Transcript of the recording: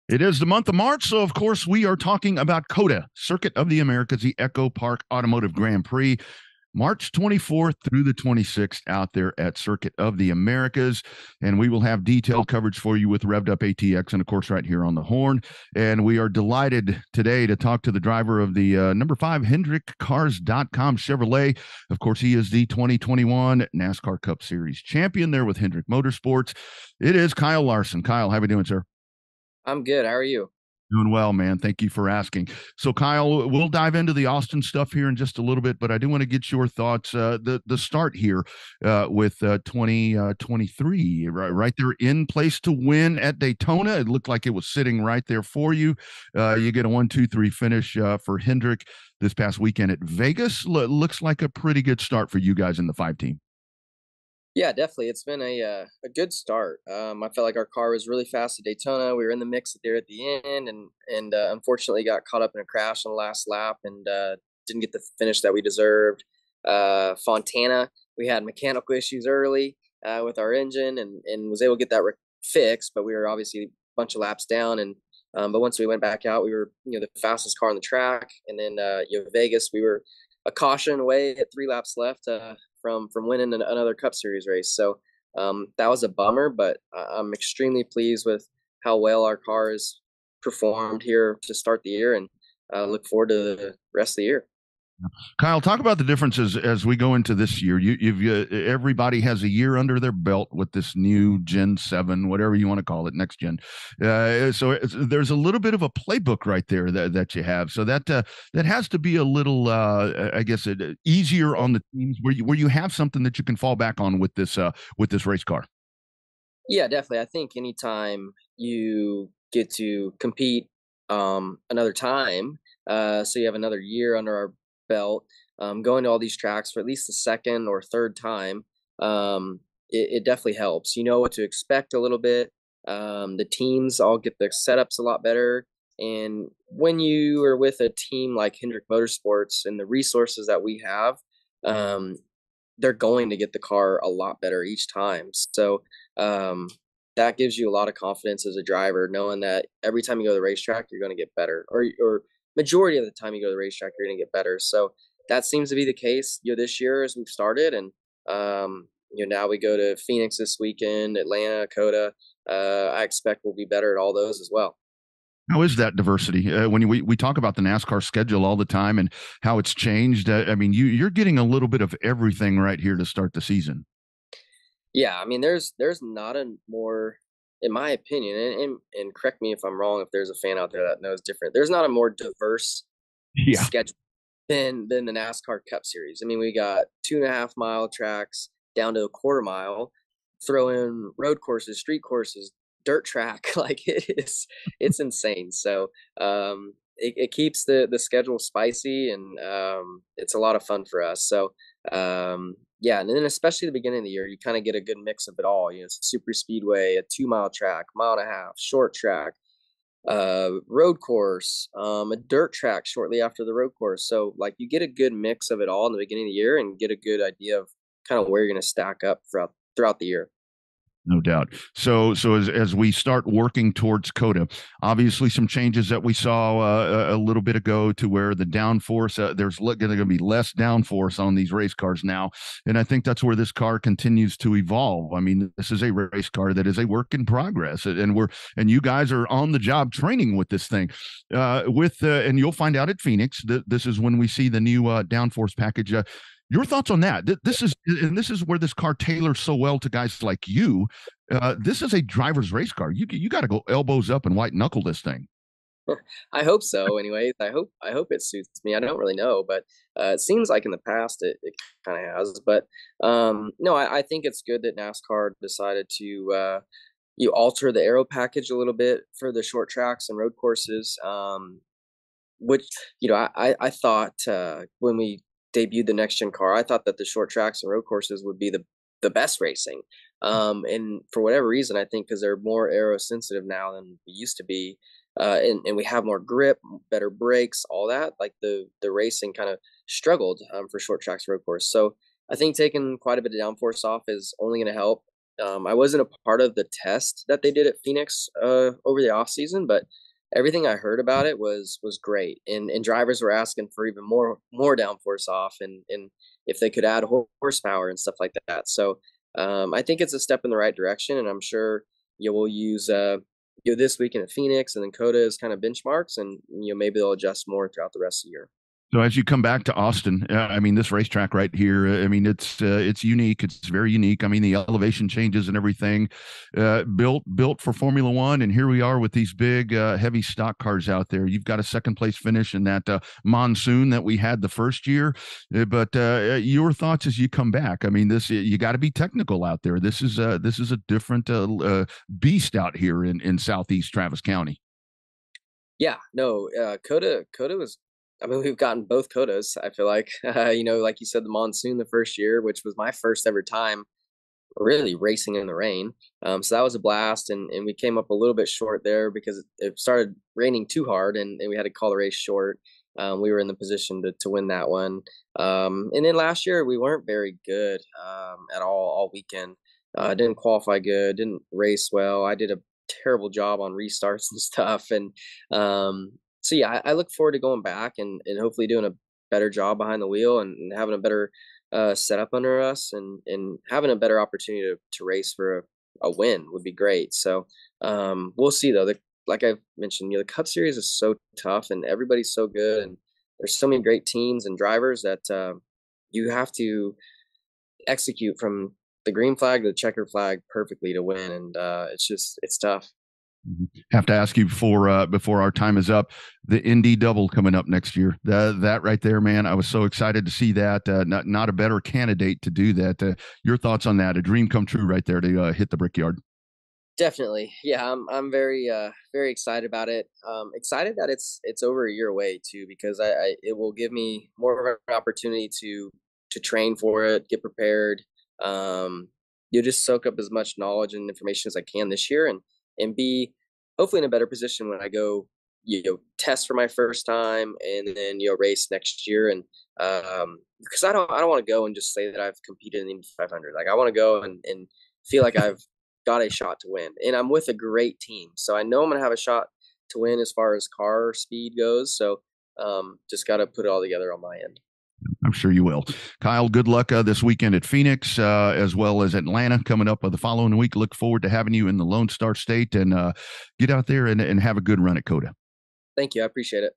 It is the month of March, so of course we are talking about COTA, Circuit of the Americas, the EchoPark Automotive Grand Prix, March 24th through the 26th out there at Circuit of the Americas. And we will have detailed coverage for you with Revved Up ATX and, of course, right here on the horn. And we are delighted today to talk to the driver of the number 5 HendrickCars.com Chevrolet. Of course, he is the 2021 NASCAR Cup Series champion there with Hendrick Motorsports. It is Kyle Larson. Kyle, how are you doing, sir? I'm good. How are you? Doing well, man. Thank you for asking. So, Kyle, we'll dive into the Austin stuff here in just a little bit, but I do want to get your thoughts. The start here with 2023, right there in place to win at Daytona. It looked like it was sitting right there for you. You get a 1-2-3 finish for Hendrick this past weekend at Vegas. Looks like a pretty good start for you guys in the 5 team. Yeah, definitely. It's been a good start. I felt like our car was really fast at Daytona. We were in the mix there at the end, and unfortunately got caught up in a crash on the last lap and didn't get the finish that we deserved. Fontana, we had mechanical issues early with our engine, and was able to get that fixed, but we were obviously a bunch of laps down. And but once we went back out, we were the fastest car on the track. And then Vegas, we were a caution away at 3 laps left. From winning another Cup Series race. So that was a bummer, but I'm extremely pleased with how well our car has performed here to start the year, and look forward to the rest of the year. Kyle, talk about the differences as we go into this year. Everybody has a year under their belt with this new Gen 7, whatever you want to call it, next gen. There's a little bit of a playbook right there that you have. So that has to be a little, I guess, easier on the teams where you have something that you can fall back on with this race car. Yeah, definitely. I think anytime you get to compete another time, so you have another year under our belt, going to all these tracks for at least the second or third time, it definitely helps. You know what to expect a little bit. The teams all get their setups a lot better. And when you are with a team like Hendrick Motorsports and the resources that we have, they're going to get the car a lot better each time. So that gives you a lot of confidence as a driver, knowing that every time you go to the racetrack, you're going to get better, or majority of the time you go to the racetrack, you're going to get better. So that seems to be the case, this year as we've started. And, now we go to Phoenix this weekend, Atlanta, COTA. I expect we'll be better at all those as well. How is that diversity? When we talk about the NASCAR schedule all the time and how it's changed, I mean, you're getting a little bit of everything right here to start the season. Yeah, I mean, there's not a more, in my opinion, and correct me if I'm wrong, if there's a fan out there that knows different. There's not a more diverse Yeah. schedule than the NASCAR Cup Series. I mean, we got 2.5 mile tracks down to a quarter mile, throw in road courses, street courses, dirt track. Like it's insane. So it keeps the schedule spicy, and it's a lot of fun for us. So yeah, and then especially the beginning of the year, you kind of get a good mix of it all. It's a super speedway, a 2 mile track, mile and a half, short track, road course, a dirt track shortly after the road course. So like you get a good mix of it all in the beginning of the year and get a good idea of kind of where you're going to stack up throughout the year. No doubt. So as we start working towards COTA, obviously some changes that we saw a little bit ago to where the downforce, there's going to be less downforce on these race cars now, and I think that's where this car continues to evolve. I mean, this is a race car that is a work in progress, and you guys are on the job training with this thing. And you'll find out at Phoenix that this is when we see the new downforce package. Your thoughts on that? This is where this car tailors so well to guys like you. This is a driver's race car. You got to go elbows up and white knuckle this thing. I hope so. Anyways, I hope it suits me. I don't really know, but it seems like in the past it kind of has. But no, I think it's good that NASCAR decided to you alter the aero package a little bit for the short tracks and road courses. Which I thought when we debuted the next gen car, I thought that the short tracks and road courses would be the best racing. And for whatever reason, I think because they're more aero sensitive now than we used to be, and we have more grip, better brakes, all that. Like the racing kind of struggled for short tracks road course. So I think taking quite a bit of downforce off is only going to help. I wasn't a part of the test that they did at Phoenix over the off season, but everything I heard about it was great. And drivers were asking for even more downforce off, and if they could add horsepower and stuff like that. So I think it's a step in the right direction, and I'm sure we'll use this weekend at Phoenix and then Coda as kind of benchmarks, and maybe they'll adjust more throughout the rest of the year. So as you come back to Austin, I mean, this racetrack right here, I mean, it's unique. It's very unique. I mean, the elevation changes and everything, built for Formula One, and here we are with these big, heavy stock cars out there. You've got a second place finish in that monsoon that we had the first year, but your thoughts as you come back? I mean, this you got to be technical out there. This is a different beast out here in Southeast Travis County. Yeah, no, Coda was. I mean, we've gotten both Codas. I feel like, like you said, the monsoon the first year, which was my first ever time really racing in the rain. So that was a blast, and we came up a little bit short there because it started raining too hard, and we had to call the race short. We were in the position to win that one. And then last year we weren't very good at all weekend. Didn't qualify good, didn't race well. I did a terrible job on restarts and stuff, and so yeah, I look forward to going back and hopefully doing a better job behind the wheel and having a better setup under us and having a better opportunity to race for a win would be great. So we'll see though. Like I mentioned, the Cup Series is so tough and everybody's so good, and there's so many great teams and drivers that you have to execute from the green flag to the checker flag perfectly to win, and it's tough. Have to ask you before our time is up, the Indy double coming up next year. That right there, man, I was so excited to see that. Not a better candidate to do that. Your thoughts on that? A dream come true right there to hit the Brickyard. Definitely. Yeah, I'm very excited about it. Excited that it's over a year away too, because I it will give me more of an opportunity to train for it, get prepared. You just soak up as much knowledge and information as I can this year, and be hopefully in a better position when I go test for my first time and then race next year. And because I don't want to go and just say that I've competed in the Indy 500. Like I want to go and feel like I've got a shot to win, and I'm with a great team, so I know I'm gonna have a shot to win as far as car speed goes. So just got to put it all together on my end. I'm sure you will. Kyle, good luck this weekend at Phoenix, as well as Atlanta coming up the following week. Look forward to having you in the Lone Star State, and get out there and have a good run at Coda. Thank you, I appreciate it.